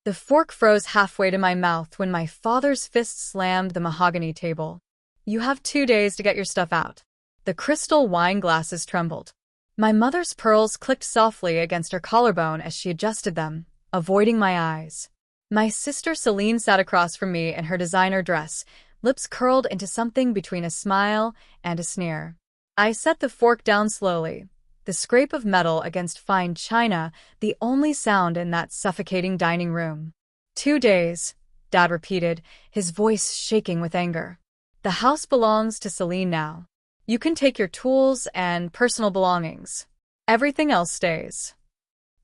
The fork froze halfway to my mouth when my father's fist slammed the mahogany table. "You have 2 days to get your stuff out." The crystal wine glasses trembled. My mother's pearls clicked softly against her collarbone as she adjusted them, avoiding my eyes. My sister Celine sat across from me in her designer dress, lips curled into something between a smile and a sneer. I set the fork down slowly, the scrape of metal against fine china the only sound in that suffocating dining room. 2 days, Dad repeated, his voice shaking with anger. "The house belongs to Celine now. You can take your tools and personal belongings. Everything else stays."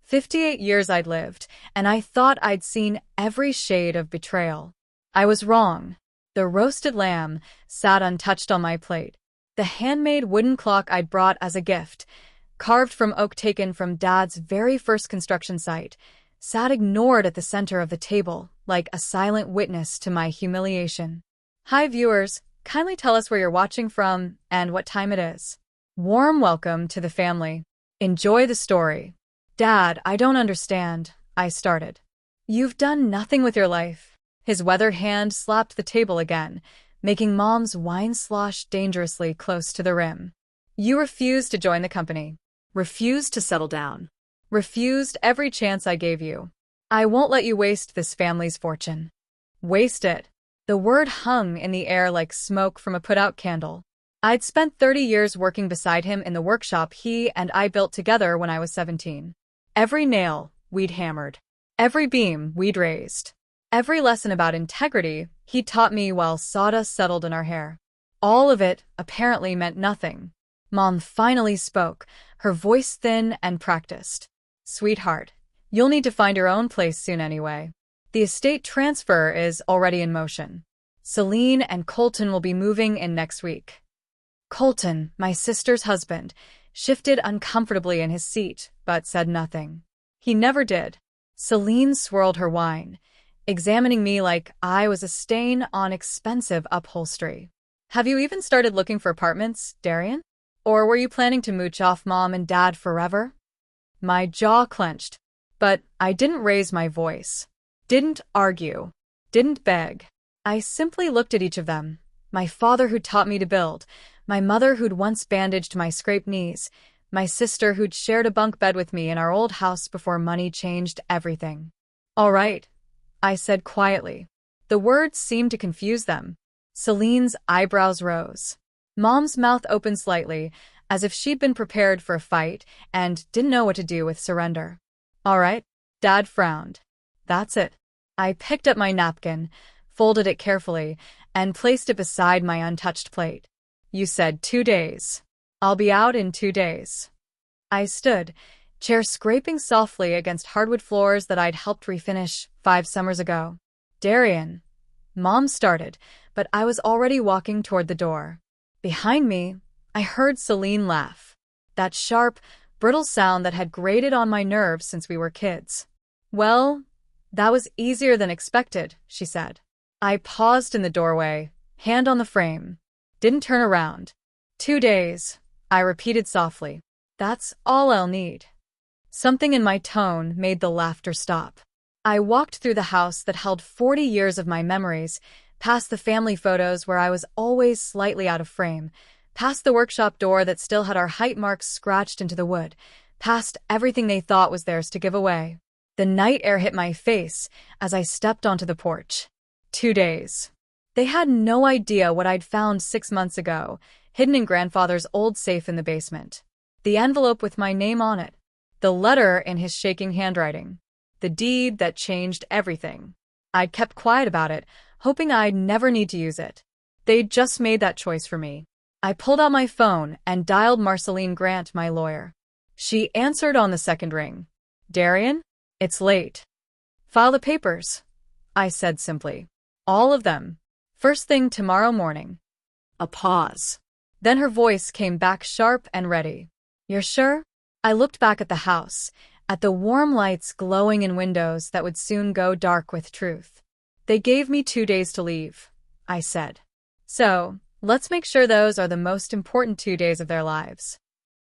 58 years I'd lived, and I thought I'd seen every shade of betrayal. I was wrong. The roasted lamb sat untouched on my plate. The handmade wooden clock I'd brought as a gift, carved from oak taken from Dad's very first construction site, sat ignored at the center of the table, like a silent witness to my humiliation. Hi viewers, kindly tell us where you're watching from and what time it is. Warm welcome to the family. Enjoy the story. "Dad, I don't understand," I started. "You've done nothing with your life." His weathered hand slapped the table again, making Mom's wine slosh dangerously close to the rim. "You refused to join the company. Refused to settle down. Refused every chance I gave you. I won't let you waste this family's fortune." Waste it. The word hung in the air like smoke from a put-out candle. I'd spent 30 years working beside him in the workshop he and I built together when I was 17. Every nail we'd hammered. Every beam we'd raised. Every lesson about integrity he taught me while sawdust settled in our hair. All of it apparently meant nothing. Mom finally spoke, her voice thin and practiced. "Sweetheart, you'll need to find your own place soon anyway. The estate transfer is already in motion. Celine and Colton will be moving in next week." Colton, my sister's husband, shifted uncomfortably in his seat, but said nothing. He never did. Celine swirled her wine, examining me like I was a stain on expensive upholstery. "Have you even started looking for apartments, Darian? Or were you planning to mooch off Mom and Dad forever?" My jaw clenched, but I didn't raise my voice. Didn't argue. Didn't beg. I simply looked at each of them. My father who'd taught me to build, my mother who'd once bandaged my scraped knees, my sister who'd shared a bunk bed with me in our old house before money changed everything. "All right," I said quietly. The words seemed to confuse them. Celine's eyebrows rose. Mom's mouth opened slightly, as if she'd been prepared for a fight and didn't know what to do with surrender. "All right," Dad frowned. "That's it." I picked up my napkin, folded it carefully, and placed it beside my untouched plate. "You said 2 days. I'll be out in 2 days." I stood, chair scraping softly against hardwood floors that I'd helped refinish 5 summers ago. "Darian," Mom started, but I was already walking toward the door. Behind me, I heard Celine laugh. That sharp, brittle sound that had grated on my nerves since we were kids. "Well, that was easier than expected," she said. I paused in the doorway, hand on the frame. Didn't turn around. 2 days, I repeated softly. "That's all I'll need." Something in my tone made the laughter stop. I walked through the house that held 40 years of my memories, past the family photos where I was always slightly out of frame, past the workshop door that still had our height marks scratched into the wood, past everything they thought was theirs to give away. The night air hit my face as I stepped onto the porch. 2 days. They had no idea what I'd found 6 months ago, hidden in Grandfather's old safe in the basement. The envelope with my name on it. The letter in his shaking handwriting. The deed that changed everything. I'd kept quiet about it, hoping I'd never need to use it. They'd just made that choice for me. I pulled out my phone and dialed Marceline Grant, my lawyer. She answered on the second ring. "Darian? It's late." "File the papers," I said simply. "All of them. First thing tomorrow morning." A pause. Then her voice came back sharp and ready. "You're sure?" I looked back at the house, at the warm lights glowing in windows that would soon go dark with truth. "They gave me 2 days to leave," I said. "So, let's make sure those are the most important 2 days of their lives."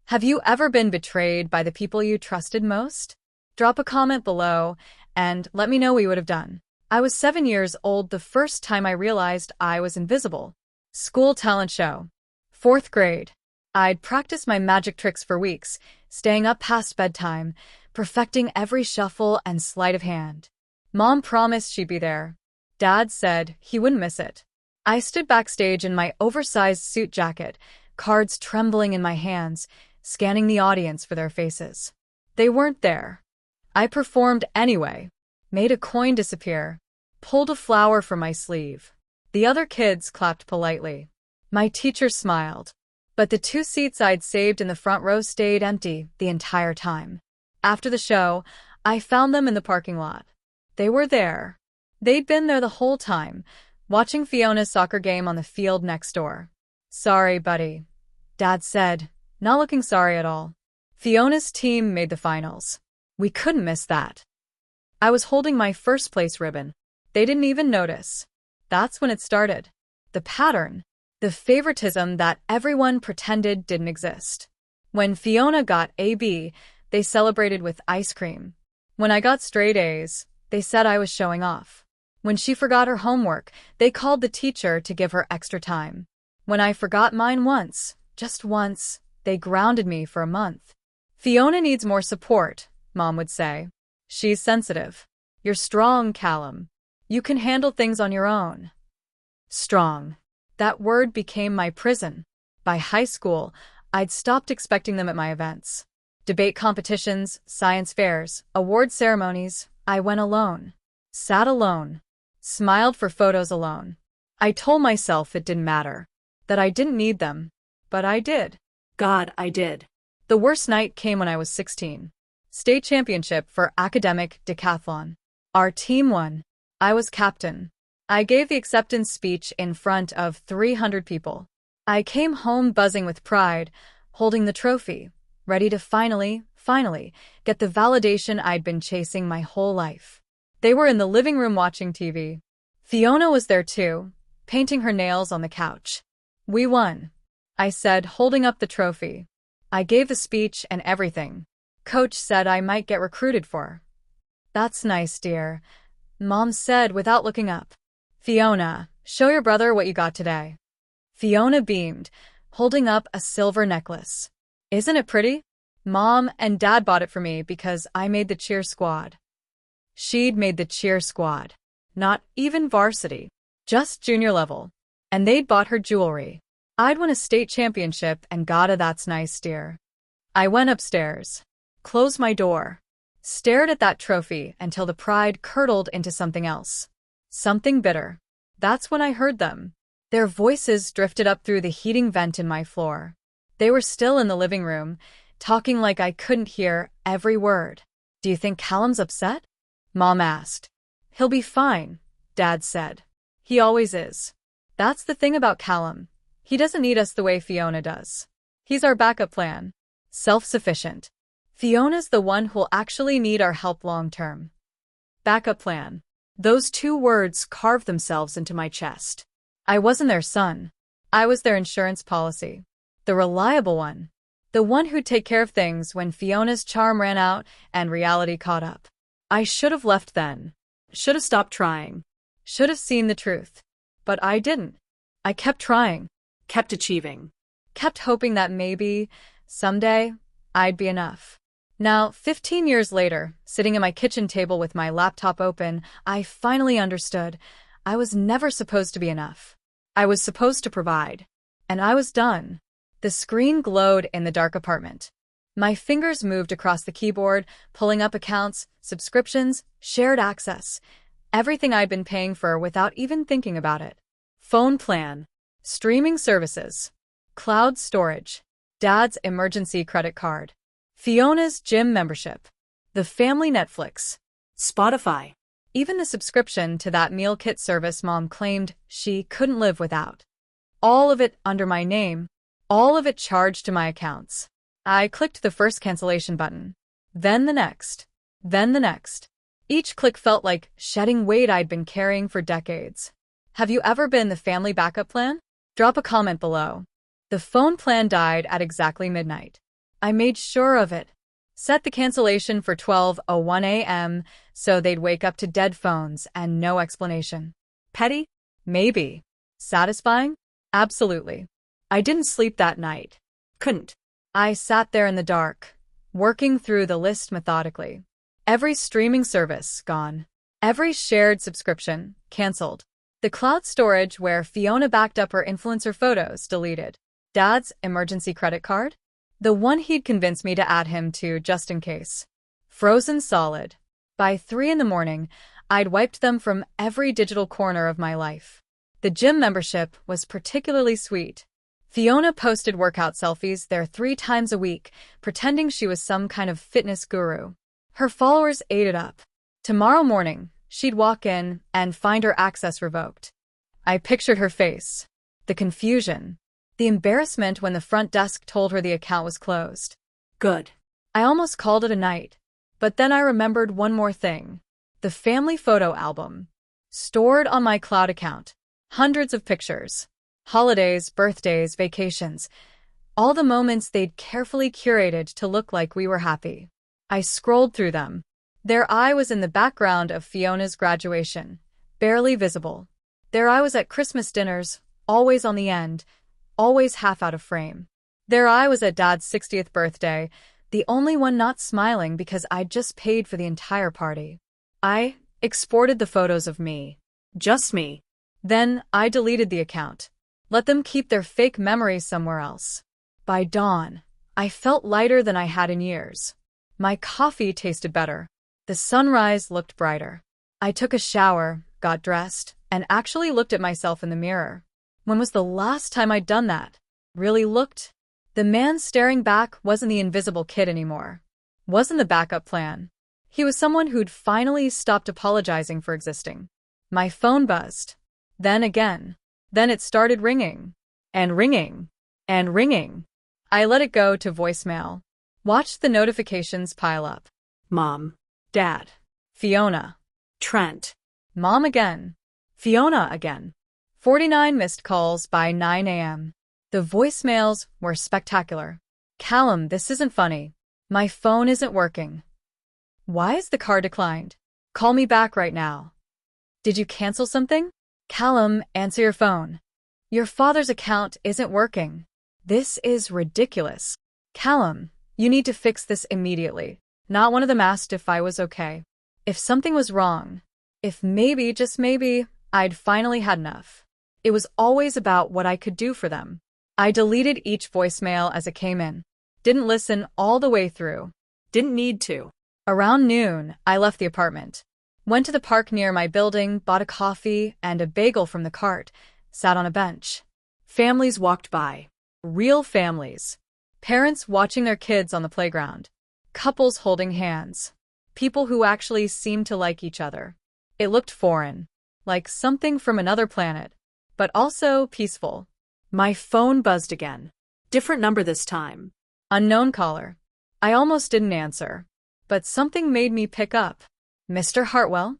Have you ever been betrayed by the people you trusted most? Drop a comment below and let me know what you would have done. I was 7 years old the first time I realized I was invisible. School talent show. 4th grade. I'd practiced my magic tricks for weeks, staying up past bedtime, perfecting every shuffle and sleight of hand. Mom promised she'd be there. Dad said he wouldn't miss it. I stood backstage in my oversized suit jacket, cards trembling in my hands, scanning the audience for their faces. They weren't there. I performed anyway, made a coin disappear, pulled a flower from my sleeve. The other kids clapped politely. My teacher smiled. But the 2 seats I'd saved in the front row stayed empty the entire time. After the show, I found them in the parking lot. They were there. They'd been there the whole time, watching Fiona's soccer game on the field next door. Sorry, buddy, Dad said, not looking sorry at all. Fiona's team made the finals. We couldn't miss that. I was holding my first place ribbon. They didn't even notice. That's when it started. The pattern. The favoritism that everyone pretended didn't exist. When Fiona got a B, they celebrated with ice cream. When I got straight A's, they said I was showing off. When she forgot her homework, they called the teacher to give her extra time. When I forgot mine once, just once, they grounded me for a month. Fiona needs more support, Mom would say. She's sensitive. You're strong, Callum. You can handle things on your own. Strong. That word became my prison. By high school, I'd stopped expecting them at my events. Debate competitions, science fairs, award ceremonies, I went alone. Sat alone. Smiled for photos alone. I told myself it didn't matter. That I didn't need them. But I did. God, I did. The worst night came when I was 16. State championship for academic decathlon. Our team won. I was captain. I gave the acceptance speech in front of 300 people. I came home buzzing with pride, holding the trophy, ready to finally get the validation I'd been chasing my whole life. They were in the living room watching TV. Fiona was there too, painting her nails on the couch. We won, I said, holding up the trophy. I gave the speech and everything. Coach said I might get recruited for. That's nice, dear, Mom said without looking up. Fiona, show your brother what you got today. Fiona beamed, holding up a silver necklace. Isn't it pretty? Mom and Dad bought it for me because I made the cheer squad. She'd made the cheer squad. Not even varsity. Just junior level. And they'd bought her jewelry. I'd won a state championship and got a "that's nice, dear." I went upstairs. Closed my door. Stared at that trophy until the pride curdled into something else. Something bitter. That's when I heard them. Their voices drifted up through the heating vent in my floor. They were still in the living room, talking like I couldn't hear every word. Do you think Callum's upset? Mom asked. He'll be fine, Dad said. He always is. That's the thing about Callum. He doesn't need us the way Fiona does. He's our backup plan. Self-sufficient. Fiona's the one who'll actually need our help long-term. Backup plan. Those 2 words carved themselves into my chest. I wasn't their son. I was their insurance policy. The reliable one. The one who'd take care of things when Fiona's charm ran out and reality caught up. I should have left then. Should have stopped trying. Should have seen the truth. But I didn't. I kept trying. Kept achieving. Kept hoping that maybe, someday, I'd be enough. Now, 15 years later, sitting at my kitchen table with my laptop open, I finally understood. I was never supposed to be enough. I was supposed to provide. And I was done. The screen glowed in the dark apartment. My fingers moved across the keyboard, pulling up accounts, subscriptions, shared access. Everything I'd been paying for without even thinking about it. Phone plan. Streaming services. Cloud storage. Dad's emergency credit card. Fiona's gym membership. The family Netflix. Spotify. Even the subscription to that meal kit service Mom claimed she couldn't live without. All of it under my name. All of it charged to my accounts. I clicked the first cancellation button. Then the next. Then the next. Each click felt like shedding weight I'd been carrying for decades. Have you ever been the family backup plan? Drop a comment below. The phone plan died at exactly midnight. I made sure of it. Set the cancellation for 12:01 a.m. so they'd wake up to dead phones and no explanation. Petty? Maybe. Satisfying? Absolutely. I didn't sleep that night. Couldn't. I sat there in the dark, working through the list methodically. Every streaming service, gone. Every shared subscription, canceled. The cloud storage where Fiona backed up her influencer photos, deleted. Dad's emergency credit card? The one he'd convinced me to add him to just in case. Frozen solid. By 3 in the morning, I'd wiped them from every digital corner of my life. The gym membership was particularly sweet. Fiona posted workout selfies there 3 times a week, pretending she was some kind of fitness guru. Her followers ate it up. Tomorrow morning, she'd walk in and find her access revoked. I pictured her face. The confusion. The embarrassment when the front desk told her the account was closed. Good. I almost called it a night. But then I remembered one more thing. The family photo album. Stored on my cloud account. Hundreds of pictures. Holidays, birthdays, vacations. All the moments they'd carefully curated to look like we were happy. I scrolled through them. There I was in the background of Fiona's graduation, barely visible. There I was at Christmas dinners, always on the end, always half out of frame. There I was at Dad's 60th birthday, the only one not smiling because I'd just paid for the entire party. I exported the photos of me. Just me. Then I deleted the account. Let them keep their fake memories somewhere else. By dawn, I felt lighter than I had in years. My coffee tasted better. The sunrise looked brighter. I took a shower, got dressed, and actually looked at myself in the mirror. When was the last time I'd done that? Really looked? The man staring back wasn't the invisible kid anymore. Wasn't the backup plan. He was someone who'd finally stopped apologizing for existing. My phone buzzed. Then again. Then it started ringing. And ringing. And ringing. I let it go to voicemail. Watched the notifications pile up. Mom. Dad. Fiona. Trent. Mom again. Fiona again. 49 missed calls by 9 a.m. The voicemails were spectacular. Callum, this isn't funny. My phone isn't working. Why is the card declined? Call me back right now. Did you cancel something? Callum, answer your phone. Your father's account isn't working. This is ridiculous. Callum, you need to fix this immediately. Not one of them asked if I was okay. If something was wrong. If maybe, just maybe, I'd finally had enough. It was always about what I could do for them. I deleted each voicemail as it came in. Didn't listen all the way through. Didn't need to. Around noon, I left the apartment. Went to the park near my building, bought a coffee and a bagel from the cart, sat on a bench. Families walked by. Real families. Parents watching their kids on the playground. Couples holding hands. People who actually seemed to like each other. It looked foreign. Like something from another planet. But also peaceful. My phone buzzed again. Different number this time. Unknown caller. I almost didn't answer. But something made me pick up. Mr. Hartwell?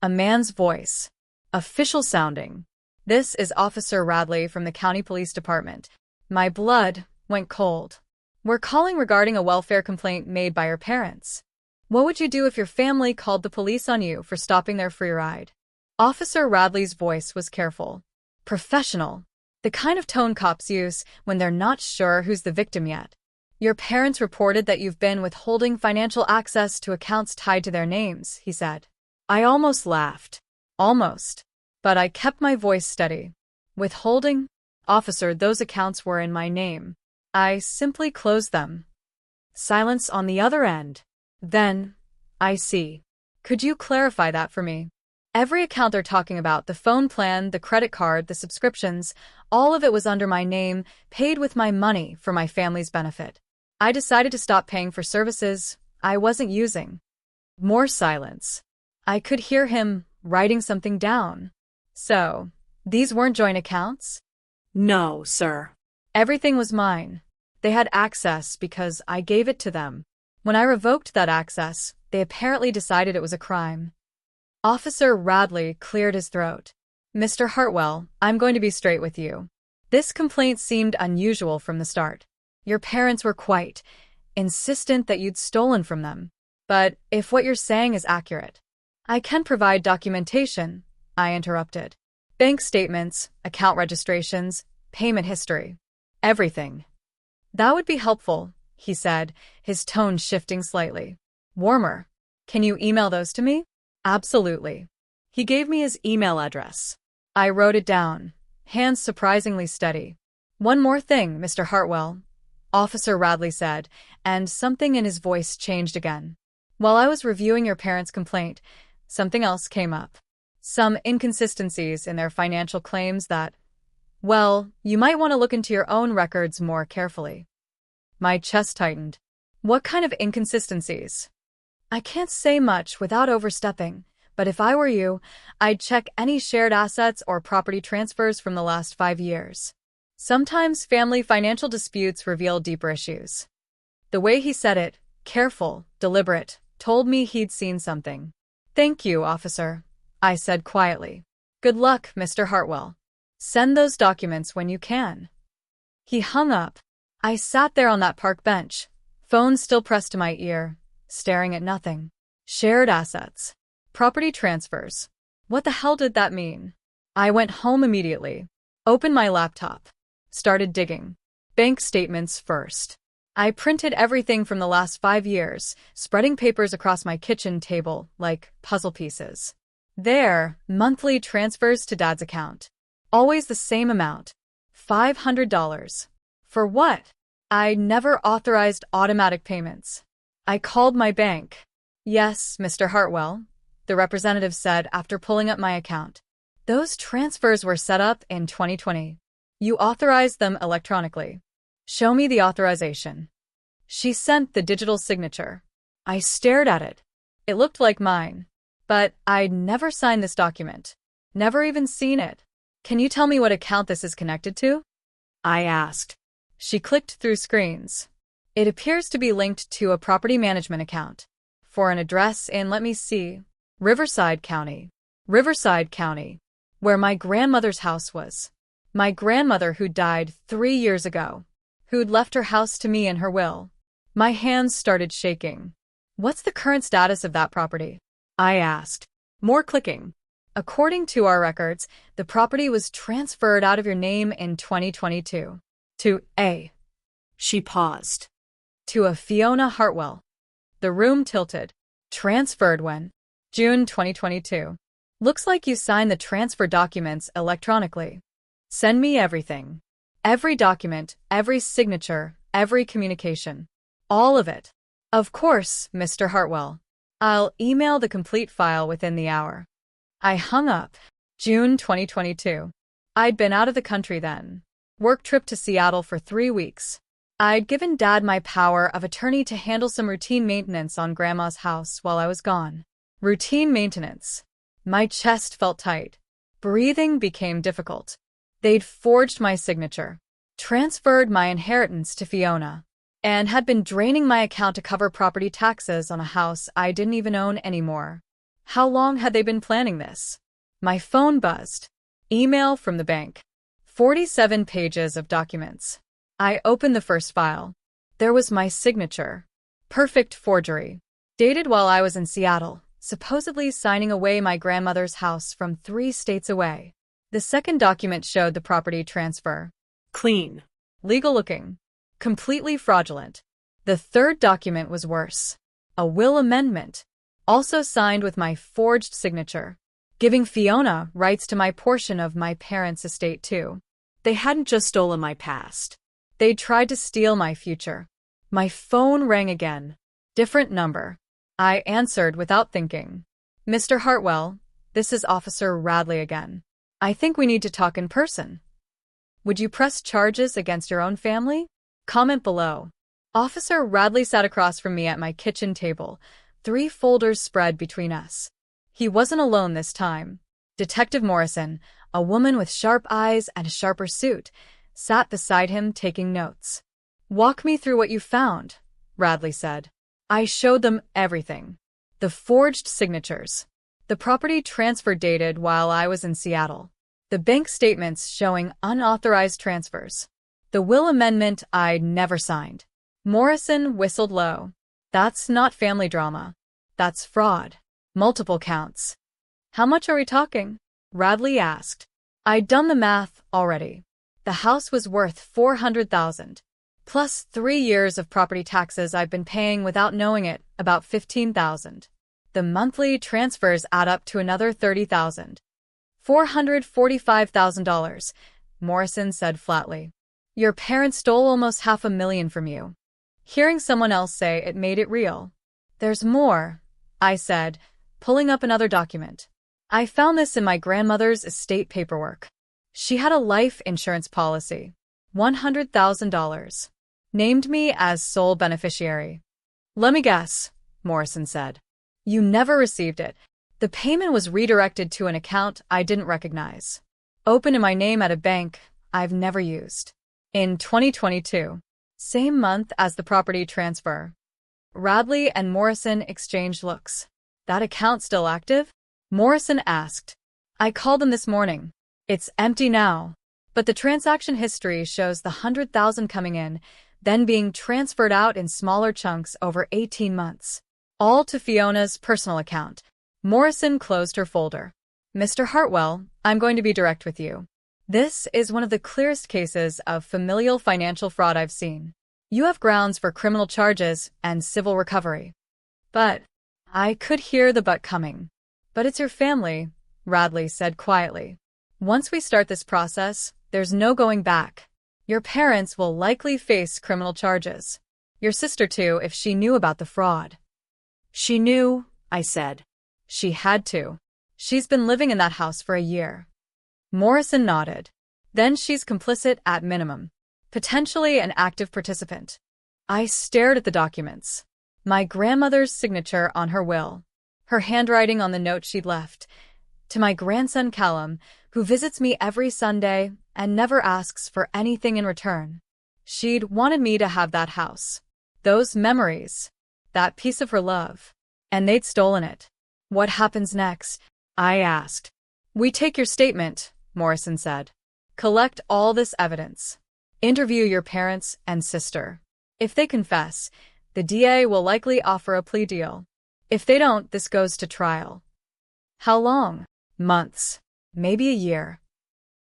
A man's voice. Official sounding. This is Officer Radley from the County Police Department. My blood went cold. We're calling regarding a welfare complaint made by your parents. What would you do if your family called the police on you for stopping their free ride? Officer Radley's voice was careful. Professional. The kind of tone cops use when they're not sure who's the victim yet. Your parents reported that you've been withholding financial access to accounts tied to their names, he said. I almost laughed. Almost. But I kept my voice steady. Withholding? Officer, those accounts were in my name. I simply closed them. Silence on the other end. Then, I see. Could you clarify that for me? Every account they're talking about, the phone plan, the credit card, the subscriptions, all of it was under my name, paid with my money for my family's benefit. I decided to stop paying for services I wasn't using. More silence. I could hear him writing something down. So, these weren't joint accounts? No, sir. Everything was mine. They had access because I gave it to them. When I revoked that access, they apparently decided it was a crime. Officer Radley cleared his throat. Mr. Hartwell, I'm going to be straight with you. This complaint seemed unusual from the start. Your parents were quite insistent that you'd stolen from them. But if what you're saying is accurate, I can provide documentation, I interrupted. Bank statements, account registrations, payment history. Everything. That would be helpful, he said, his tone shifting slightly. Warmer. Can you email those to me? Absolutely. He gave me his email address. I wrote it down, hands surprisingly steady. One more thing, Mr. Hartwell, Officer Radley said, and something in his voice changed again. While I was reviewing your parents' complaint, something else came up. Some inconsistencies in their financial claims that, well, you might want to look into your own records more carefully. My chest tightened. What kind of inconsistencies? I can't say much without overstepping, but if I were you, I'd check any shared assets or property transfers from the last 5 years. Sometimes family financial disputes reveal deeper issues. The way he said it, careful, deliberate, told me he'd seen something. Thank you, officer, I said quietly. Good luck, Mr. Hartwell. Send those documents when you can. He hung up. I sat there on that park bench, phone still pressed to my ear, staring at nothing. Shared assets. Property transfers. What the hell did that mean? I went home immediately, opened my laptop, started digging. Bank statements first. I printed everything from the last 5 years, spreading papers across my kitchen table like puzzle pieces. There, monthly transfers to Dad's account. Always the same amount. $500. For what? I never authorized automatic payments. I called my bank. Yes, Mr. Hartwell, the representative said after pulling up my account. Those transfers were set up in 2020. You authorized them electronically. Show me the authorization. She sent the digital signature. I stared at it. It looked like mine. But I'd never signed this document. Never even seen it. Can you tell me what account this is connected to? I asked. She clicked through screens. It appears to be linked to a property management account. For an address in, let me see, Riverside County. Riverside County, where my grandmother's house was. My grandmother who died 3 years ago, who'd left her house to me in her will. My hands started shaking. What's the current status of that property? I asked. More clicking. According to our records, the property was transferred out of your name in 2022. To a. She paused. To a Fiona Hartwell. The room tilted. Transferred when? June 2022. Looks like you signed the transfer documents electronically. Send me everything. Every document, every signature, every communication. All of it. Of course, Mr. Hartwell. I'll email the complete file within the hour. I hung up. June 2022. I'd been out of the country then. Work trip to Seattle for 3 weeks. I'd given Dad my power of attorney to handle some routine maintenance on Grandma's house while I was gone. Routine maintenance. My chest felt tight. Breathing became difficult. They'd forged my signature, transferred my inheritance to Fiona, and had been draining my account to cover property taxes on a house I didn't even own anymore. How long had they been planning this? My phone buzzed. Email from the bank. 47 pages of documents. I opened the first file. There was my signature. Perfect forgery. Dated while I was in Seattle, supposedly signing away my grandmother's house from 3 states away. The second document showed the property transfer. Clean. Legal looking. Completely fraudulent. The third document was worse. A will amendment. Also signed with my forged signature. Giving Fiona rights to my portion of my parents' estate too. They hadn't just stolen my past. They'd tried to steal my future. My phone rang again. Different number. I answered without thinking. Mr. Hartwell, this is Officer Radley again. I think we need to talk in person. Would you press charges against your own family? Comment below. Officer Radley sat across from me at my kitchen table, 3 folders spread between us. He wasn't alone this time. Detective Morrison, a woman with sharp eyes and a sharper suit, sat beside him taking notes. Walk me through what you found, Radley said. I showed them everything. The forged signatures. The property transfer dated while I was in Seattle. The bank statements showing unauthorized transfers. The will amendment I'd never signed. Morrison whistled low. That's not family drama. That's fraud. Multiple counts. How much are we talking? Radley asked. I'd done the math already. The house was worth $400,000. Plus 3 years of property taxes I've been paying without knowing it, about $15,000. The monthly transfers add up to another $30,000. $445,000, Morrison said flatly. Your parents stole almost $500,000 from you. Hearing someone else say it made it real. There's more, I said, pulling up another document. I found this in my grandmother's estate paperwork. She had a life insurance policy. $100,000. Named me as sole beneficiary. Let me guess, Morrison said. You never received it. The payment was redirected to an account I didn't recognize. Open in my name at a bank I've never used. In 2022. Same month as the property transfer. Radley and Morrison exchanged looks. That account still active? Morrison asked. I called them this morning. It's empty now. But the transaction history shows the $100,000 coming in, then being transferred out in smaller chunks over 18 months. All to Fiona's personal account. Morrison closed her folder. Mr. Hartwell, I'm going to be direct with you. This is one of the clearest cases of familial financial fraud I've seen. You have grounds for criminal charges and civil recovery. But I could hear the but coming. But it's your family, Radley said quietly. Once we start this process, there's no going back. Your parents will likely face criminal charges. Your sister too, if she knew about the fraud. She knew, I said. She had to. She's been living in that house for a year. Morrison nodded. Then she's complicit at minimum. Potentially an active participant. I stared at the documents. My grandmother's signature on her will. Her handwriting on the note she'd left. To my grandson Callum, who visits me every Sunday and never asks for anything in return. She'd wanted me to have that house. Those memories. That piece of her love. And they'd stolen it. What happens next? I asked. We take your statement, Morrison said. Collect all this evidence. Interview your parents and sister. If they confess, the DA will likely offer a plea deal. If they don't, this goes to trial. How long? Months. Maybe a year.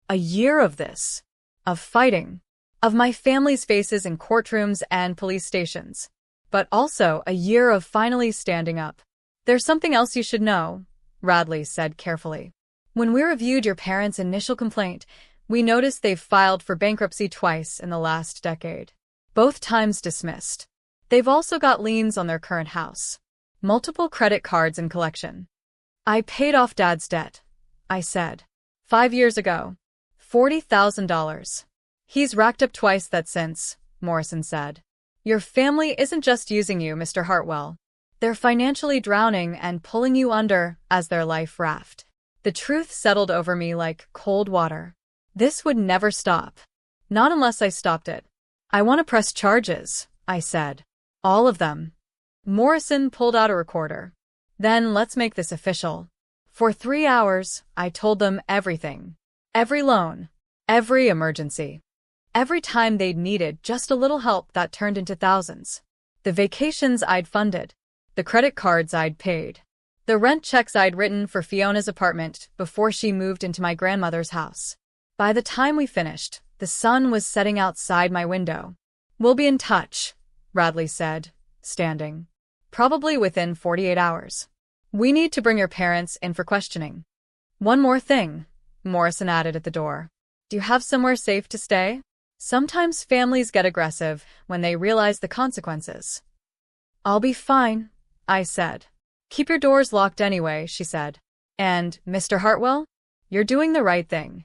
A year of this. Of fighting. Of my family's faces in courtrooms and police stations. But also a year of finally standing up. There's something else you should know, Radley said carefully. When we reviewed your parents' initial complaint, we noticed they've filed for bankruptcy twice in the last decade. Both times dismissed. They've also got liens on their current house. Multiple credit cards in collection. I paid off Dad's debt, I said. 5 years ago. $40,000. He's racked up twice that since, Morrison said. Your family isn't just using you, Mr. Hartwell. They're financially drowning and pulling you under as their life raft. The truth settled over me like cold water. This would never stop. Not unless I stopped it. I want to press charges, I said. All of them. Morrison pulled out a recorder. Then let's make this official. For 3 hours, I told them everything. Every loan. Every emergency. Every time they'd needed just a little help that turned into thousands. The vacations I'd funded. The credit cards I'd paid. The rent checks I'd written for Fiona's apartment before she moved into my grandmother's house. By the time we finished, the sun was setting outside my window. We'll be in touch, Radley said, standing. Probably within 48 hours. We need to bring your parents in for questioning. One more thing, Morrison added at the door. Do you have somewhere safe to stay? Sometimes families get aggressive when they realize the consequences. I'll be fine, I said. Keep your doors locked anyway, she said. And, Mr. Hartwell, you're doing the right thing.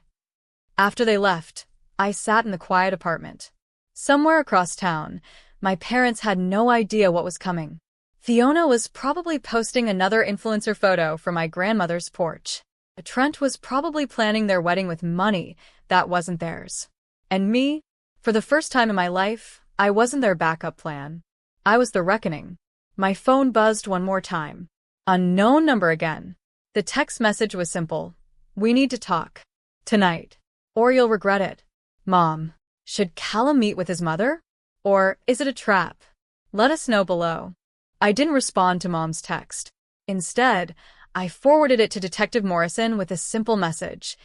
After they left, I sat in the quiet apartment. Somewhere across town, my parents had no idea what was coming. Fiona was probably posting another influencer photo from my grandmother's porch. Trent was probably planning their wedding with money that wasn't theirs. And me, for the first time in my life, I wasn't their backup plan. I was the reckoning. My phone buzzed one more time. Unknown number again. The text message was simple. We need to talk. Tonight. Or you'll regret it. Mom. Should Callum meet with his mother? Or is it a trap? Let us know below. I didn't respond to Mom's text. Instead, I forwarded it to Detective Morrison with a simple message.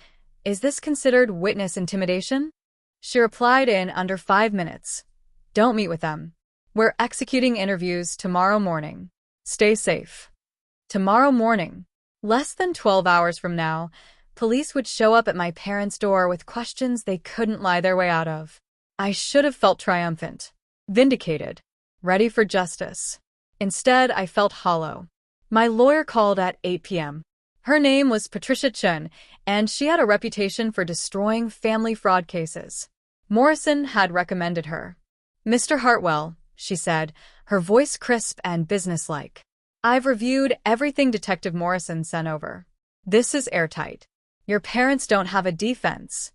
Is this considered witness intimidation? She replied in under 5 minutes. Don't meet with them. We're executing interviews tomorrow morning. Stay safe. Tomorrow morning, less than 12 hours from now, police would show up at my parents' door with questions they couldn't lie their way out of. I should have felt triumphant, vindicated, ready for justice. Instead, I felt hollow. My lawyer called at 8 p.m. Her name was Patricia Chun, and she had a reputation for destroying family fraud cases. Morrison had recommended her. Mr. Hartwell, she said, her voice crisp and businesslike. I've reviewed everything Detective Morrison sent over. This is airtight. Your parents don't have a defense.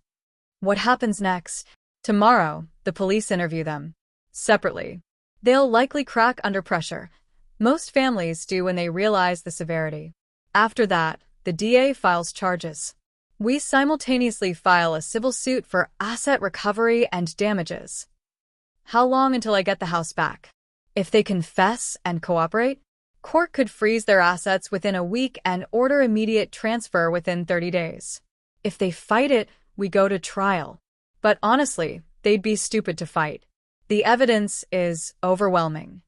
What happens next? Tomorrow, the police interview them. Separately. They'll likely crack under pressure. Most families do when they realize the severity. After that, the DA files charges. We simultaneously file a civil suit for asset recovery and damages. How long until I get the house back? If they confess and cooperate, court could freeze their assets within a week and order immediate transfer within 30 days. If they fight it, we go to trial. But honestly, they'd be stupid to fight. The evidence is overwhelming.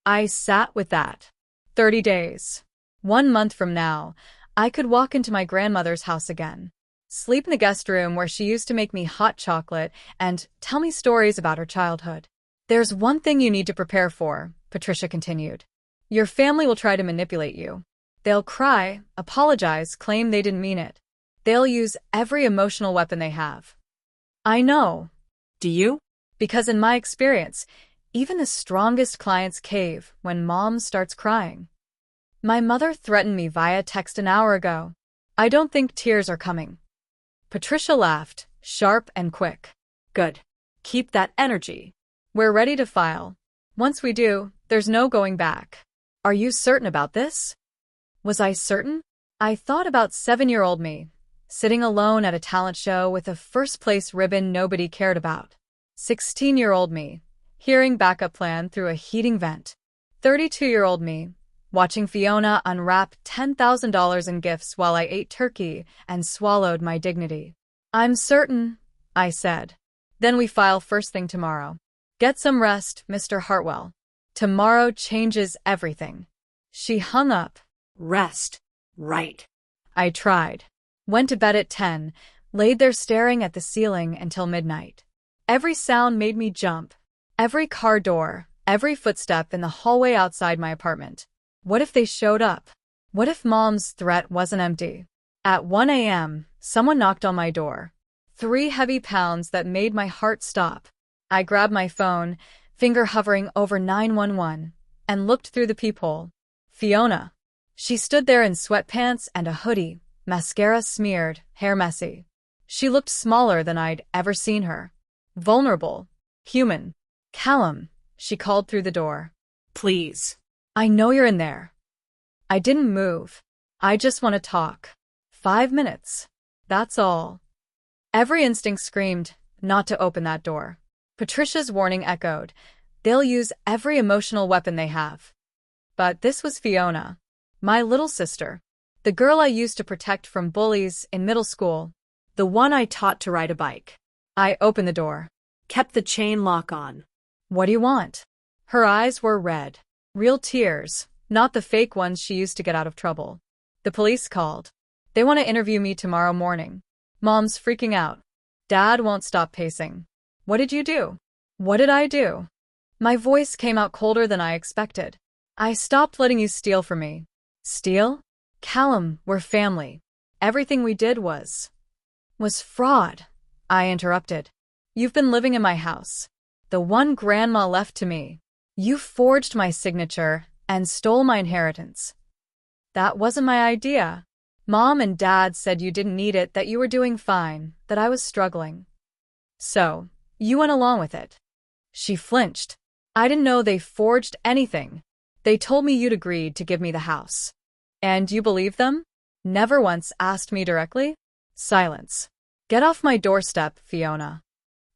I sat with that. 30 days. 1 month from now, I could walk into my grandmother's house again, sleep in the guest room where she used to make me hot chocolate and tell me stories about her childhood. There's one thing you need to prepare for, Patricia continued. Your family will try to manipulate you. They'll cry, apologize, claim they didn't mean it. They'll use every emotional weapon they have. I know. Do you? Because in my experience, even the strongest clients cave when Mom starts crying. My mother threatened me via text an hour ago. I don't think tears are coming. Patricia laughed, sharp and quick. Good. Keep that energy. We're ready to file. Once we do, there's no going back. Are you certain about this? Was I certain? I thought about 7-year-old me, sitting alone at a talent show with a first-place ribbon nobody cared about. 16-year-old me, hearing backup plan through a heating vent. 32-year-old me, watching Fiona unwrap $10,000 in gifts while I ate turkey and swallowed my dignity. I'm certain, I said. Then we file first thing tomorrow. Get some rest, Mr. Hartwell. Tomorrow changes everything. She hung up. Rest. Right. I tried. Went to bed at 10, laid there staring at the ceiling until midnight. Every sound made me jump. Every car door, every footstep in the hallway outside my apartment. What if they showed up? What if Mom's threat wasn't empty? At 1 a.m., someone knocked on my door. 3 heavy pounds that made my heart stop. I grabbed my phone, finger hovering over 911, and looked through the peephole. Fiona. She stood there in sweatpants and a hoodie, mascara smeared, hair messy. She looked smaller than I'd ever seen her. Vulnerable. Human. Callum, she called through the door. Please. I know you're in there. I didn't move. I just want to talk. 5 minutes. That's all. Every instinct screamed not to open that door. Patricia's warning echoed. They'll use every emotional weapon they have. But this was Fiona. My little sister. The girl I used to protect from bullies in middle school. The one I taught to ride a bike. I opened the door. Kept the chain lock on. What do you want? Her eyes were red. Real tears, not the fake ones she used to get out of trouble. The police called. They want to interview me tomorrow morning. Mom's freaking out. Dad won't stop pacing. What did you do? What did I do? My voice came out colder than I expected. I stopped letting you steal from me. Steal? Callum, we're family. Everything we did was fraud, I interrupted. You've been living in my house. The one grandma left to me. You forged my signature and stole my inheritance. That wasn't my idea. Mom and Dad said you didn't need it, that you were doing fine, that I was struggling. So, you went along with it. She flinched. I didn't know they forged anything. They told me you'd agreed to give me the house. And you believed them? Never once asked me directly? Silence. Get off my doorstep, Fiona.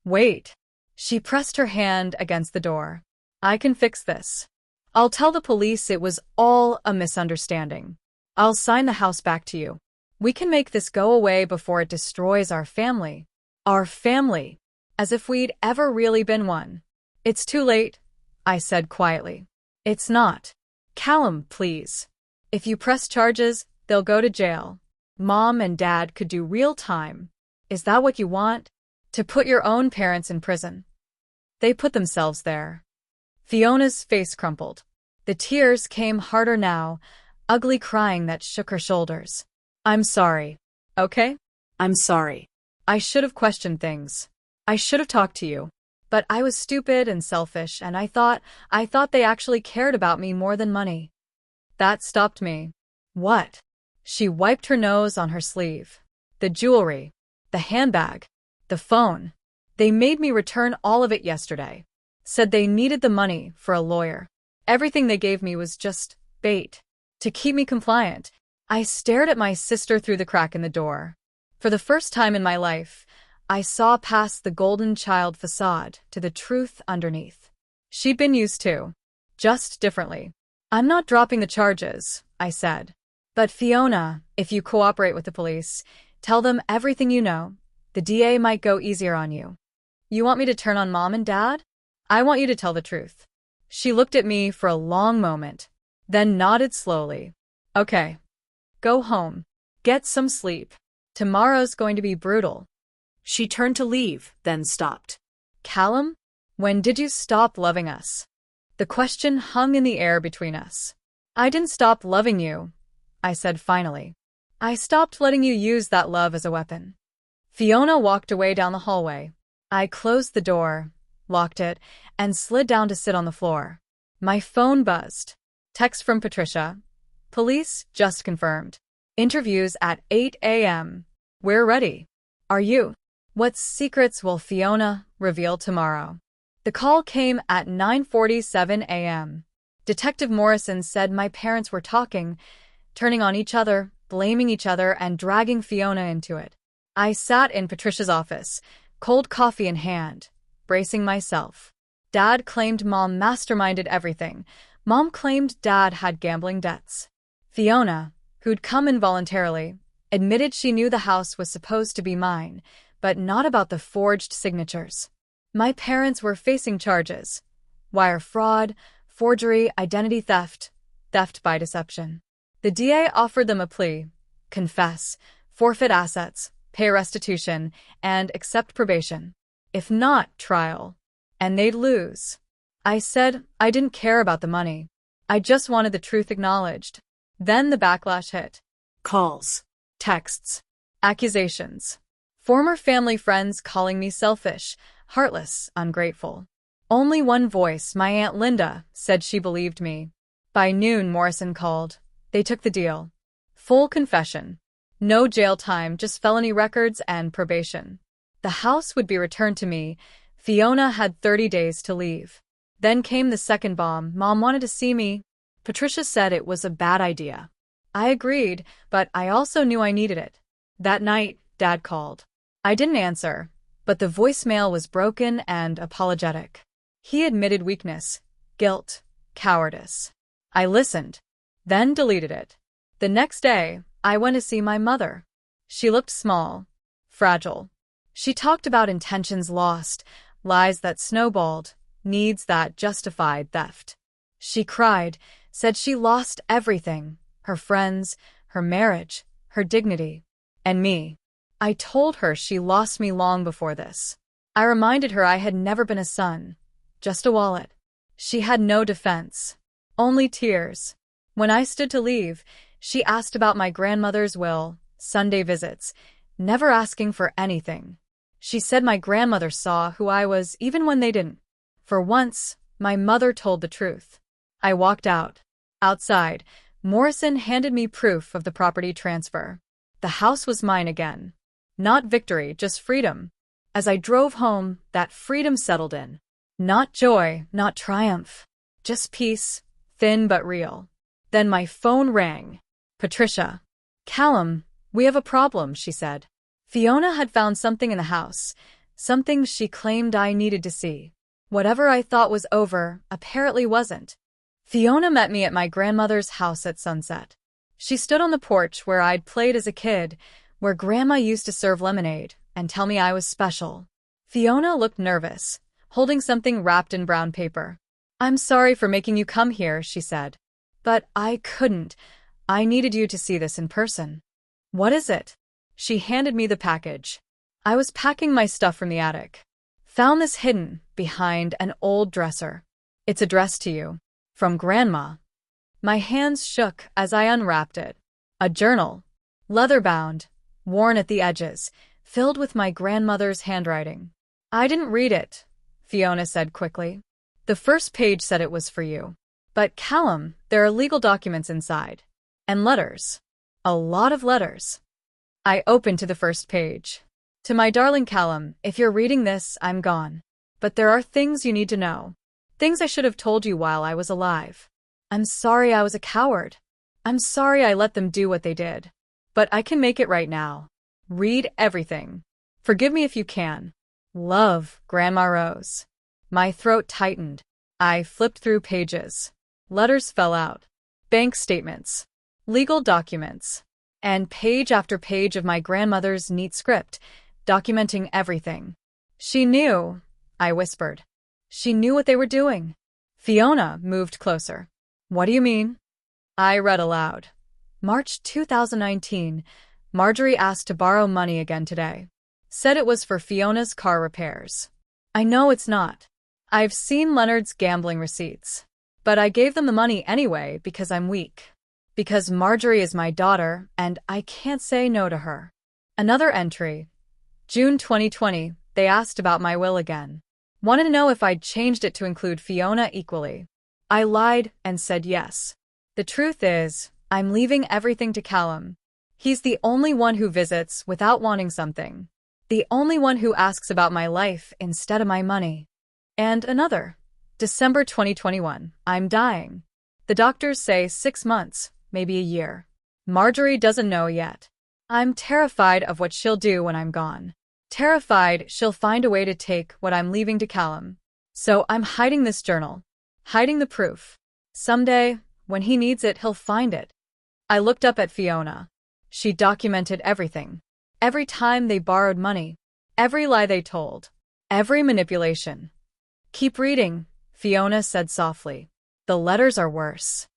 Wait. She pressed her hand against the door. I can fix this. I'll tell the police it was all a misunderstanding. I'll sign the house back to you. We can make this go away before it destroys our family. Our family. As if we'd ever really been one. It's too late, I said quietly. It's not. Callum, please. If you press charges, they'll go to jail. Mom and Dad could do real time. Is that what you want? To put your own parents in prison? They put themselves there. Fiona's face crumpled. The tears came harder now, ugly crying that shook her shoulders. I'm sorry. Okay? I'm sorry. I should have questioned things. I should have talked to you. But I was stupid and selfish, and I thought they actually cared about me more than money. That stopped me. What? She wiped her nose on her sleeve. The jewelry. The handbag. The phone. They made me return all of it yesterday. Said they needed the money for a lawyer. Everything they gave me was just bait. To keep me compliant. I stared at my sister through the crack in the door. For the first time in my life, I saw past the golden child facade to the truth underneath. She'd been used to. Just differently. I'm not dropping the charges, I said. But Fiona, if you cooperate with the police, tell them everything you know. The DA might go easier on you. You want me to turn on Mom and Dad? I want you to tell the truth. She looked at me for a long moment, then nodded slowly. Okay. Go home. Get some sleep. Tomorrow's going to be brutal. She turned to leave, then stopped. Callum, when did you stop loving us? The question hung in the air between us. I didn't stop loving you, I said finally. I stopped letting you use that love as a weapon. Fiona walked away down the hallway. I closed the door, locked it, and slid down to sit on the floor. My phone buzzed. Text from Patricia. Police just confirmed. Interviews at 8 a.m. We're ready. Are you? What secrets will Fiona reveal tomorrow? The call came at 9:47 a.m. Detective Morrison said my parents were talking, turning on each other, blaming each other, and dragging Fiona into it. I sat in Patricia's office, cold coffee in hand, bracing myself. Dad claimed Mom masterminded everything. Mom claimed Dad had gambling debts. Fiona, who'd come involuntarily, admitted she knew the house was supposed to be mine, but not about the forged signatures. My parents were facing charges: wire fraud, forgery, identity theft, theft by deception. The DA offered them a plea: confess, forfeit assets, pay restitution, and accept probation. If not, trial. And they'd lose. I said I didn't care about the money. I just wanted the truth acknowledged. Then the backlash hit. Calls, texts, accusations. Former family friends calling me selfish, heartless, ungrateful. Only one voice, my Aunt Linda, said she believed me. By noon, Morrison called. They took the deal. Full confession. No jail time, just felony records and probation. The house would be returned to me. Fiona had 30 days to leave. Then came the second bomb. Mom wanted to see me. Patricia said it was a bad idea. I agreed, but I also knew I needed it. That night, Dad called. I didn't answer, but the voicemail was broken and apologetic. He admitted weakness, guilt, cowardice. I listened, then deleted it. The next day, I went to see my mother. She looked small, fragile. She talked about intentions lost, lies that snowballed, needs that justified theft. She cried, said she lost everything: her friends, her marriage, her dignity, and me. I told her she lost me long before this. I reminded her I had never been a son, just a wallet. She had no defense, only tears. When I stood to leave, she asked about my grandmother's will, Sunday visits, never asking for anything. She said my grandmother saw who I was even when they didn't. For once, my mother told the truth. I walked out. Outside, Morrison handed me proof of the property transfer. The house was mine again. Not victory, just freedom. As I drove home, that freedom settled in. Not joy, not triumph. Just peace, thin but real. Then my phone rang. Patricia. Callum, we have a problem, she said. Fiona had found something in the house. Something she claimed I needed to see. Whatever I thought was over apparently wasn't. Fiona met me at my grandmother's house at sunset. She stood on the porch where I'd played as a kid, where Grandma used to serve lemonade and tell me I was special. Fiona looked nervous, holding something wrapped in brown paper. "I'm sorry for making you come here," she said. "But I couldn't. I needed you to see this in person." "What is it?" She handed me the package. I was packing my stuff from the attic. "Found this hidden behind an old dresser. It's addressed to you. From Grandma." My hands shook as I unwrapped it. A journal, leather-bound, worn at the edges, filled with my grandmother's handwriting. "I didn't read it," Fiona said quickly. "The first page said it was for you. But Callum, there are legal documents inside. And letters. A lot of letters." I opened to the first page. "To my darling Callum, if you're reading this, I'm gone. But there are things you need to know. Things I should have told you while I was alive. I'm sorry I was a coward. I'm sorry I let them do what they did. But I can make it right now. Read everything. Forgive me if you can. Love, Grandma Rose." My throat tightened. I flipped through pages. Letters fell out. Bank statements. Legal documents. And page after page of my grandmother's neat script, documenting everything. "She knew," I whispered. "She knew what they were doing." Fiona moved closer. "What do you mean?" I read aloud. "March 2019, Marjorie asked to borrow money again today. Said it was for Fiona's car repairs. I know it's not. I've seen Leonard's gambling receipts. But I gave them the money anyway because I'm weak. Because Marjorie is my daughter and I can't say no to her." Another entry. June 2020, they asked about my will again. Wanted to know if I'd changed it to include Fiona equally. I lied and said yes. The truth is, I'm leaving everything to Callum. He's the only one who visits without wanting something. The only one who asks about my life instead of my money. And another. December 2021, I'm dying. The doctors say 6 months, maybe a year. Marjorie doesn't know yet. I'm terrified of what she'll do when I'm gone. Terrified she'll find a way to take what I'm leaving to Callum. So I'm hiding this journal. Hiding the proof. Someday, when he needs it, he'll find it. I looked up at Fiona. She documented everything. Every time they borrowed money. Every lie they told. Every manipulation. "Keep reading," Fiona said softly. "The letters are worse."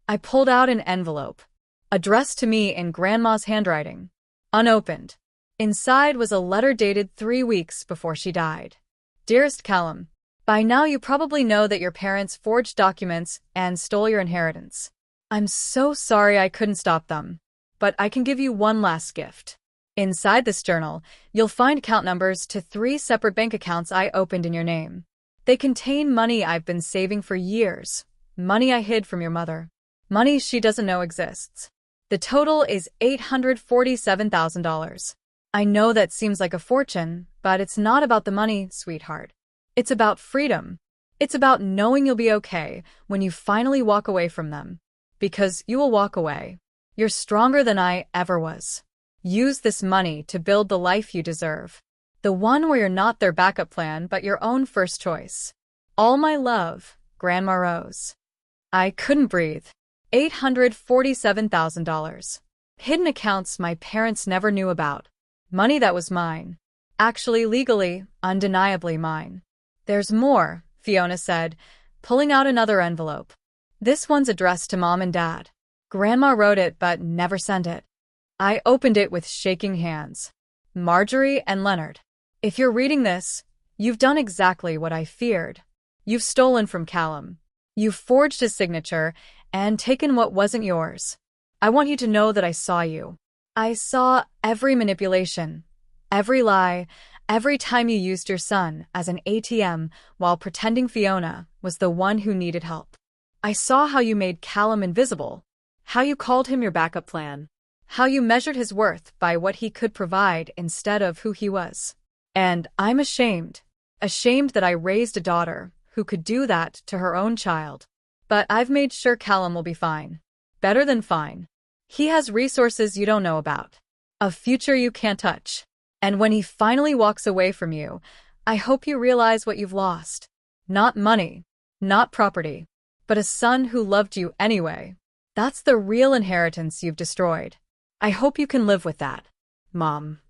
I pulled out an envelope. Addressed to me in Grandma's handwriting. Unopened. Inside was a letter dated 3 weeks before she died. "Dearest Callum, by now you probably know that your parents forged documents and stole your inheritance. I'm so sorry I couldn't stop them. But I can give you one last gift. Inside this journal, you'll find account numbers to 3 separate bank accounts I opened in your name. They contain money I've been saving for years. Money I hid from your mother. Money she doesn't know exists. The total is $847,000. I know that seems like a fortune, but it's not about the money, sweetheart. It's about freedom. It's about knowing you'll be okay when you finally walk away from them. Because you will walk away. You're stronger than I ever was. Use this money to build the life you deserve. The one where you're not their backup plan but your own first choice. All my love, Grandma Rose." I couldn't breathe. $847,000. Hidden accounts my parents never knew about. Money that was mine. Actually, legally, undeniably mine. "There's more," Fiona said, pulling out another envelope. "This one's addressed to Mom and Dad. Grandma wrote it but never sent it." I opened it with shaking hands. "Marjorie and Leonard, if you're reading this, you've done exactly what I feared. You've stolen from Callum. You've forged his signature and taken what wasn't yours. I want you to know that I saw you. I saw every manipulation, every lie, every time you used your son as an ATM while pretending Fiona was the one who needed help. I saw how you made Callum invisible, how you called him your backup plan, how you measured his worth by what he could provide instead of who he was. And I'm ashamed. Ashamed that I raised a daughter who could do that to her own child. But I've made sure Callum will be fine. Better than fine. He has resources you don't know about. A future you can't touch. And when he finally walks away from you, I hope you realize what you've lost. Not money, not property, but a son who loved you anyway. That's the real inheritance you've destroyed. I hope you can live with that, Mom.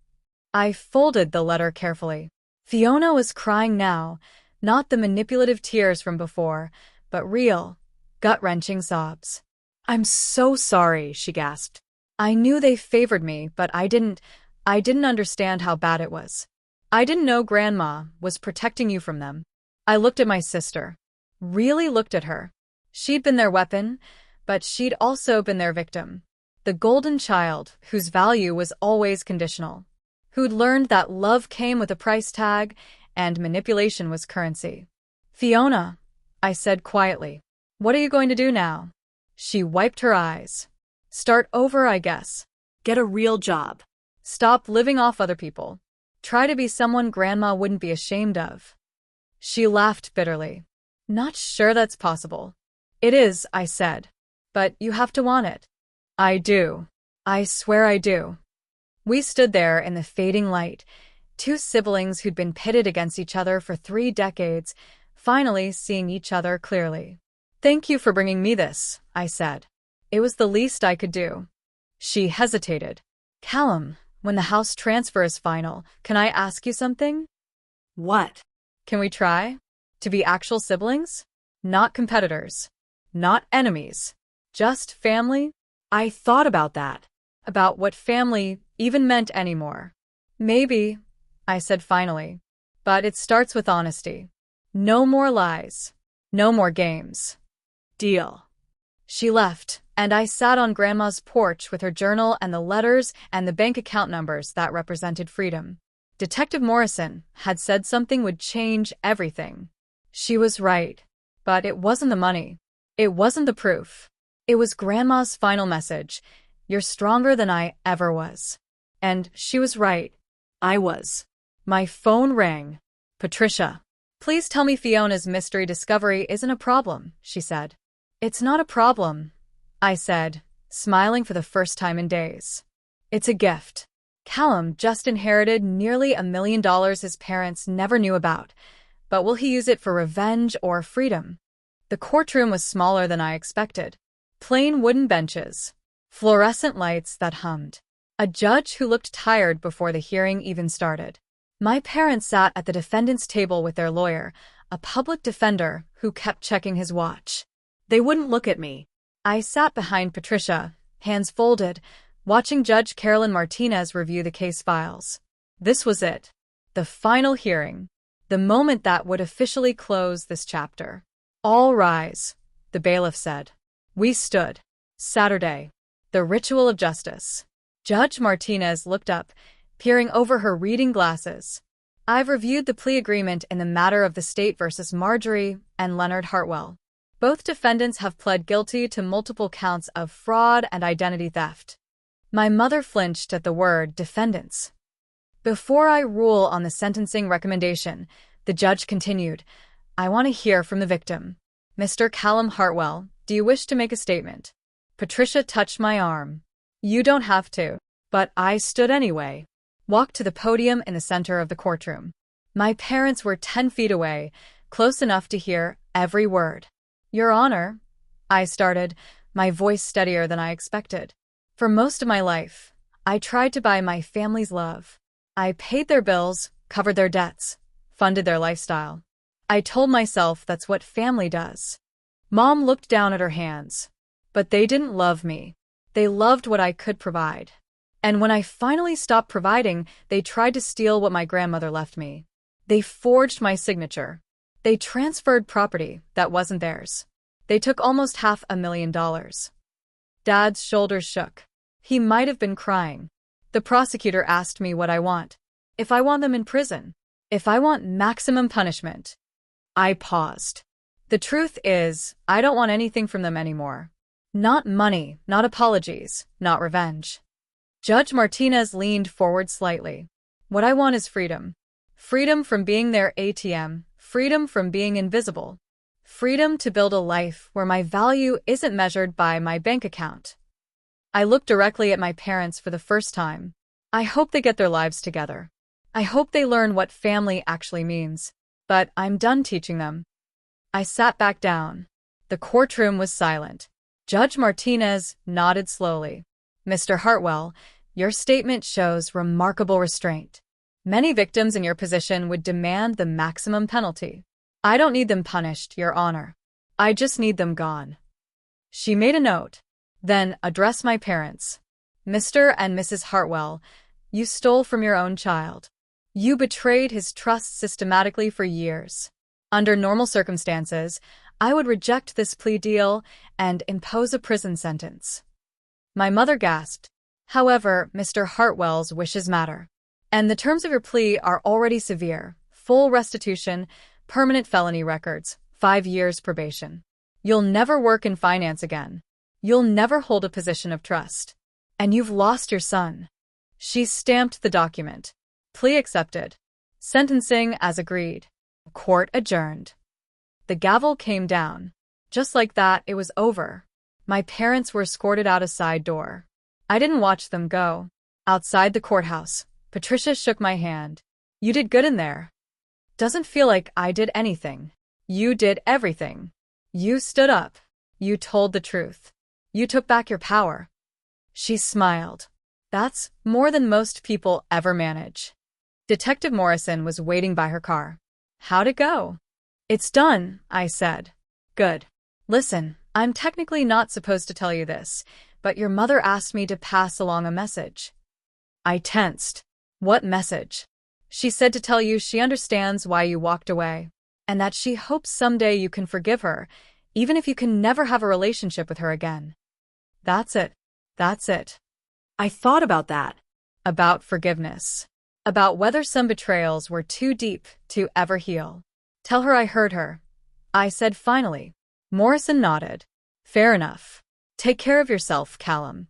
I folded the letter carefully. Fiona was crying now, not the manipulative tears from before, but real, gut-wrenching sobs. I'm so sorry, she gasped. I knew they favored me, but I didn't understand how bad it was. I didn't know Grandma was protecting you from them. I looked at my sister. Really looked at her. She'd been their weapon, but she'd also been their victim. The golden child whose value was always conditional. Who'd learned that love came with a price tag and manipulation was currency. Fiona, I said quietly, what are you going to do now? She wiped her eyes. Start over, I guess. Get a real job. Stop living off other people. Try to be someone Grandma wouldn't be ashamed of. She laughed bitterly. Not sure that's possible. It is, I said. But you have to want it. I do. I swear I do. We stood there in the fading light, two siblings who'd been pitted against each other for 3 decades, finally seeing each other clearly. Thank you for bringing me this, I said. It was the least I could do. She hesitated. Callum, when the house transfer is final, can I ask you something? What? Can we try to be actual siblings? Not competitors. Not enemies. Just family? I thought about that. About what family even meant anymore. Maybe, I said finally. But it starts with honesty. No more lies. No more games. Deal. She left, and I sat on Grandma's porch with her journal and the letters and the bank account numbers that represented freedom. Detective Morrison had said something would change everything. She was right. But it wasn't the money. It wasn't the proof. It was Grandma's final message. You're stronger than I ever was. And she was right. I was. My phone rang. Patricia. Please tell me Fiona's mystery discovery isn't a problem, she said. It's not a problem, I said, smiling for the first time in days. It's a gift. Callum just inherited nearly $1 million his parents never knew about. But will he use it for revenge or freedom? The courtroom was smaller than I expected. Plain wooden benches. Fluorescent lights that hummed. A judge who looked tired before the hearing even started. My parents sat at the defendant's table with their lawyer, a public defender who kept checking his watch. They wouldn't look at me. I sat behind Patricia, hands folded, watching Judge Carolyn Martinez review the case files. This was it. The final hearing. The moment that would officially close this chapter. All rise, the bailiff said. We stood. Saturday. The ritual of justice. Judge Martinez looked up, peering over her reading glasses. I've reviewed the plea agreement in the matter of the state versus Marjorie and Leonard Hartwell. Both defendants have pled guilty to multiple counts of fraud and identity theft. My mother flinched at the word defendants. Before I rule on the sentencing recommendation, the judge continued, I want to hear from the victim. Mr. Callum Hartwell, do you wish to make a statement? Patricia touched my arm. You don't have to. But I stood anyway. Walked to the podium in the center of the courtroom. My parents were 10 feet away, close enough to hear every word. Your Honor, I started, my voice steadier than I expected. For most of my life, I tried to buy my family's love. I paid their bills, covered their debts, funded their lifestyle. I told myself that's what family does. Mom looked down at her hands. But they didn't love me. They loved what I could provide. And when I finally stopped providing, they tried to steal what my grandmother left me. They forged my signature. They transferred property that wasn't theirs. They took almost $500,000. Dad's shoulders shook. He might have been crying. The prosecutor asked me what I want. If I want them in prison. If I want maximum punishment. I paused. The truth is, I don't want anything from them anymore. Not money, not apologies, not revenge. Judge Martinez leaned forward slightly. What I want is freedom. Freedom from being their ATM. Freedom from being invisible. Freedom to build a life where my value isn't measured by my bank account. I looked directly at my parents for the first time. I hope they get their lives together. I hope they learn what family actually means. But I'm done teaching them. I sat back down. The courtroom was silent. Judge Martinez nodded slowly. Mr. Hartwell, your statement shows remarkable restraint. Many victims in your position would demand the maximum penalty. I don't need them punished, Your Honor. I just need them gone. She made a note, then addressed my parents. Mr. and Mrs. Hartwell, you stole from your own child. You betrayed his trust systematically for years. Under normal circumstances, I would reject this plea deal and impose a prison sentence. My mother gasped. However, Mr. Hartwell's wishes matter. And the terms of your plea are already severe. Full restitution, permanent felony records, 5 years probation. You'll never work in finance again. You'll never hold a position of trust. And you've lost your son. She stamped the document. Plea accepted. Sentencing as agreed. Court adjourned. The gavel came down. Just like that, it was over. My parents were escorted out a side door. I didn't watch them go. Outside the courthouse, Patricia shook my hand. You did good in there. Doesn't feel like I did anything. You did everything. You stood up. You told the truth. You took back your power. She smiled. That's more than most people ever manage. Detective Morrison was waiting by her car. How'd it go? It's done, I said. Good. Listen, I'm technically not supposed to tell you this, but your mother asked me to pass along a message. I tensed. What message? She said to tell you she understands why you walked away, and that she hopes someday you can forgive her, even if you can never have a relationship with her again. That's it. That's it. I thought about that. About forgiveness. About whether some betrayals were too deep to ever heal. Tell her I heard her. I said finally. Morrison nodded. Fair enough. Take care of yourself, Callum.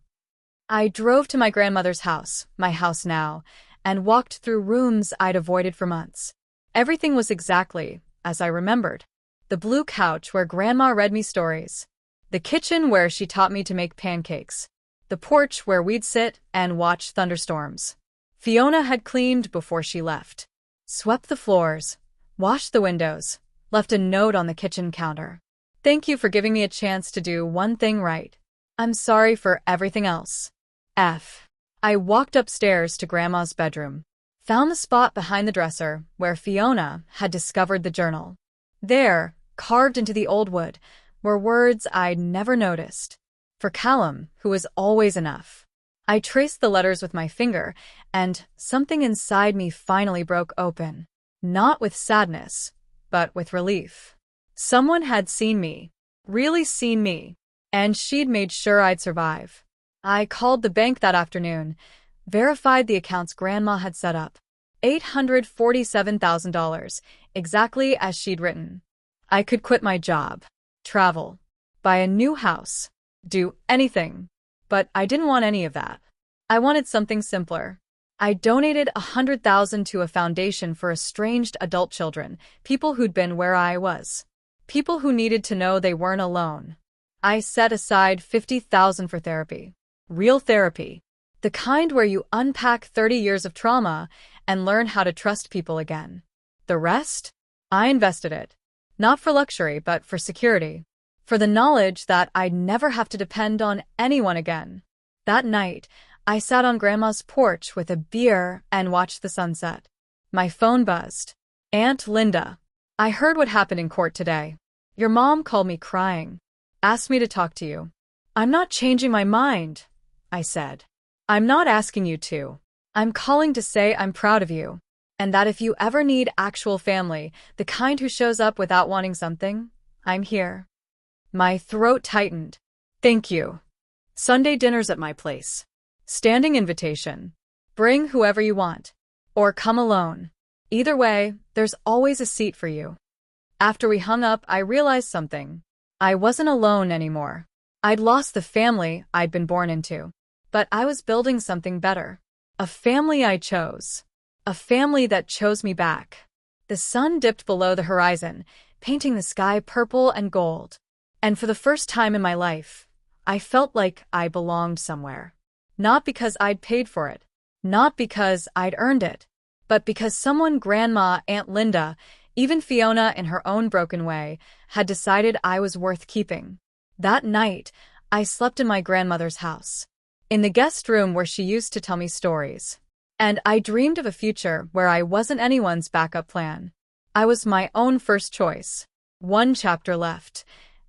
I drove to my grandmother's house, my house now, and walked through rooms I'd avoided for months. Everything was exactly as I remembered. The blue couch where Grandma read me stories. The kitchen where she taught me to make pancakes. The porch where we'd sit and watch thunderstorms. Fiona had cleaned before she left. Swept the floors. Washed the windows. Left a note on the kitchen counter. Thank you for giving me a chance to do one thing right. I'm sorry for everything else. I walked upstairs to Grandma's bedroom. Found the spot behind the dresser where Fiona had discovered the journal. There, carved into the old wood, were words I'd never noticed. For Callum, who was always enough. I traced the letters with my finger, and something inside me finally broke open. Not with sadness, but with relief. Someone had seen me. Really seen me. And she'd made sure I'd survive. I called the bank that afternoon, verified the accounts Grandma had set up. $847,000, exactly as she'd written. I could quit my job, travel, buy a new house, do anything. But I didn't want any of that. I wanted something simpler. I donated $100,000 to a foundation for estranged adult children, people who'd been where I was. People who needed to know they weren't alone. I set aside $50,000 for therapy. Real therapy. The kind where you unpack 30 years of trauma and learn how to trust people again. The rest? I invested it. Not for luxury, but for security. For the knowledge that I'd never have to depend on anyone again. That night, I sat on Grandma's porch with a beer and watched the sunset. My phone buzzed. Aunt Linda. I heard what happened in court today. Your mom called me crying. Asked me to talk to you. I'm not changing my mind, I said. I'm not asking you to. I'm calling to say I'm proud of you. And that if you ever need actual family, the kind who shows up without wanting something, I'm here. My throat tightened. Thank you. Sunday dinner's at my place. Standing invitation. Bring whoever you want. Or come alone. Either way, there's always a seat for you. After we hung up, I realized something. I wasn't alone anymore. I'd lost the family I'd been born into. But I was building something better. A family I chose. A family that chose me back. The sun dipped below the horizon, painting the sky purple and gold. And for the first time in my life, I felt like I belonged somewhere. Not because I'd paid for it. Not because I'd earned it. but because someone Grandma, Aunt Linda, even Fiona in her own broken way, had decided I was worth keeping. That night, I slept in my grandmother's house, in the guest room where she used to tell me stories. And I dreamed of a future where I wasn't anyone's backup plan. I was my own first choice. One chapter left,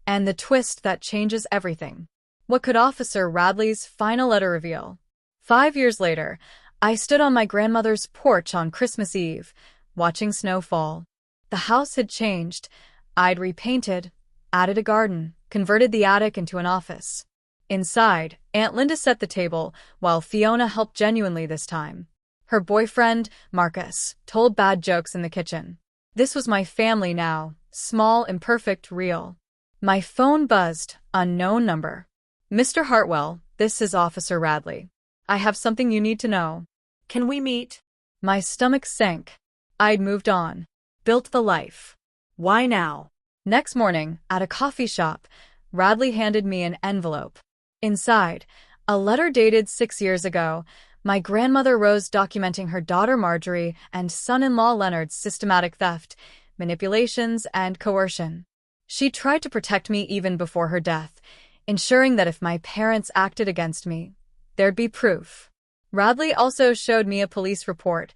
and the twist that changes everything. What could Officer Radley's final letter reveal? 5 years later, I stood on my grandmother's porch on Christmas Eve, watching snow fall. The house had changed. I'd repainted, added a garden, converted the attic into an office. Inside, Aunt Linda set the table, while Fiona helped genuinely this time. Her boyfriend, Marcus, told bad jokes in the kitchen. This was my family now, small, imperfect, real. My phone buzzed, unknown number. Mr. Hartwell, this is Officer Radley. I have something you need to know. Can we meet? My stomach sank. I'd moved on. Built the life. Why now? Next morning, at a coffee shop, Radley handed me an envelope. Inside, a letter dated 6 years ago, my grandmother Rose documenting her daughter Marjorie and son-in-law Leonard's systematic theft, manipulations, and coercion. She tried to protect me even before her death, ensuring that if my parents acted against me, there'd be proof. Radley also showed me a police report,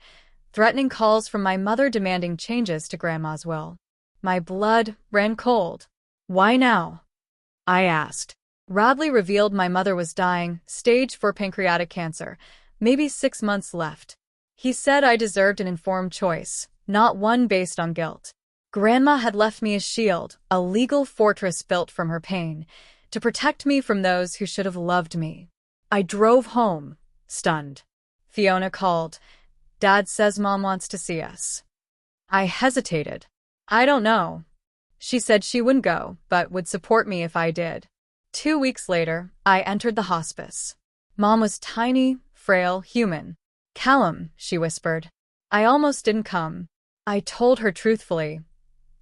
threatening calls from my mother demanding changes to Grandma's will. My blood ran cold. Why now? I asked. Radley revealed my mother was dying, stage 4 pancreatic cancer, maybe 6 months left. He said I deserved an informed choice, not one based on guilt. Grandma had left me a shield, a legal fortress built from her pain, to protect me from those who should have loved me. I drove home, stunned. Fiona called. Dad says Mom wants to see us. I hesitated. I don't know. She said she wouldn't go, but would support me if I did. 2 weeks later, I entered the hospice. Mom was tiny, frail, human. Callum, she whispered. I almost didn't come. I told her truthfully,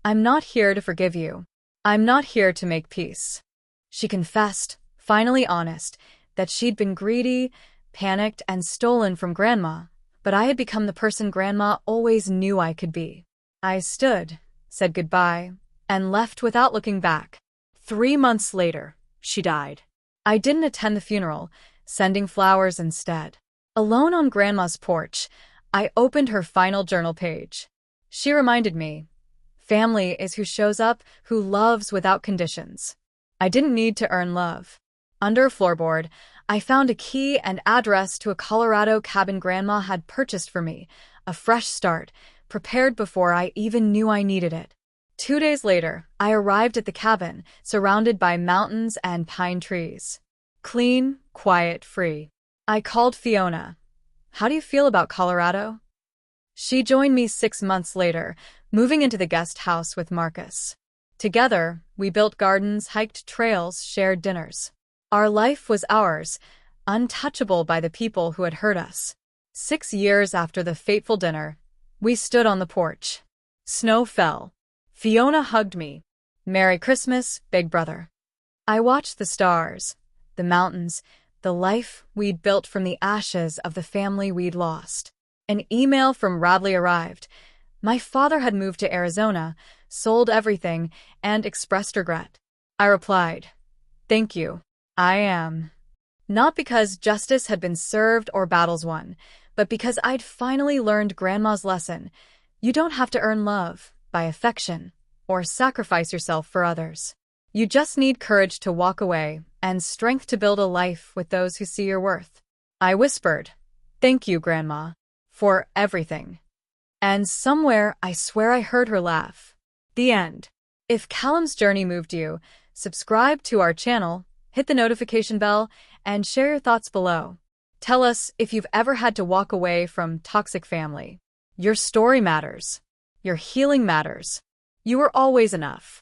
I'm not here to forgive you. I'm not here to make peace. She confessed, finally honest, that she'd been greedy, panicked, and stolen from Grandma, but I had become the person Grandma always knew I could be. I stood, said goodbye, and left without looking back. 3 months later, she died. I didn't attend the funeral, sending flowers instead. Alone on Grandma's porch, I opened her final journal page. She reminded me, family is who shows up, who loves without conditions. I didn't need to earn love. Under a floorboard, I found a key and address to a Colorado cabin Grandma had purchased for me, a fresh start, prepared before I even knew I needed it. 2 days later, I arrived at the cabin, surrounded by mountains and pine trees. Clean, quiet, free. I called Fiona. How do you feel about Colorado? She joined me 6 months later, moving into the guest house with Marcus. Together, we built gardens, hiked trails, shared dinners. Our life was ours, untouchable by the people who had hurt us. 6 years after the fateful dinner, we stood on the porch. Snow fell. Fiona hugged me. Merry Christmas, Big Brother. I watched the stars, the mountains, the life we'd built from the ashes of the family we'd lost. An email from Radley arrived. My father had moved to Arizona, sold everything, and expressed regret. I replied, "Thank you. I am." Not because justice had been served or battles won, but because I'd finally learned Grandma's lesson. You don't have to earn love by affection or sacrifice yourself for others. You just need courage to walk away and strength to build a life with those who see your worth. I whispered, "Thank you, Grandma, for everything." And somewhere, I swear I heard her laugh. The end. If Callum's journey moved you, subscribe to our channel, hit the notification bell, and share your thoughts below. Tell us if you've ever had to walk away from toxic family. Your story matters. Your healing matters. You are always enough.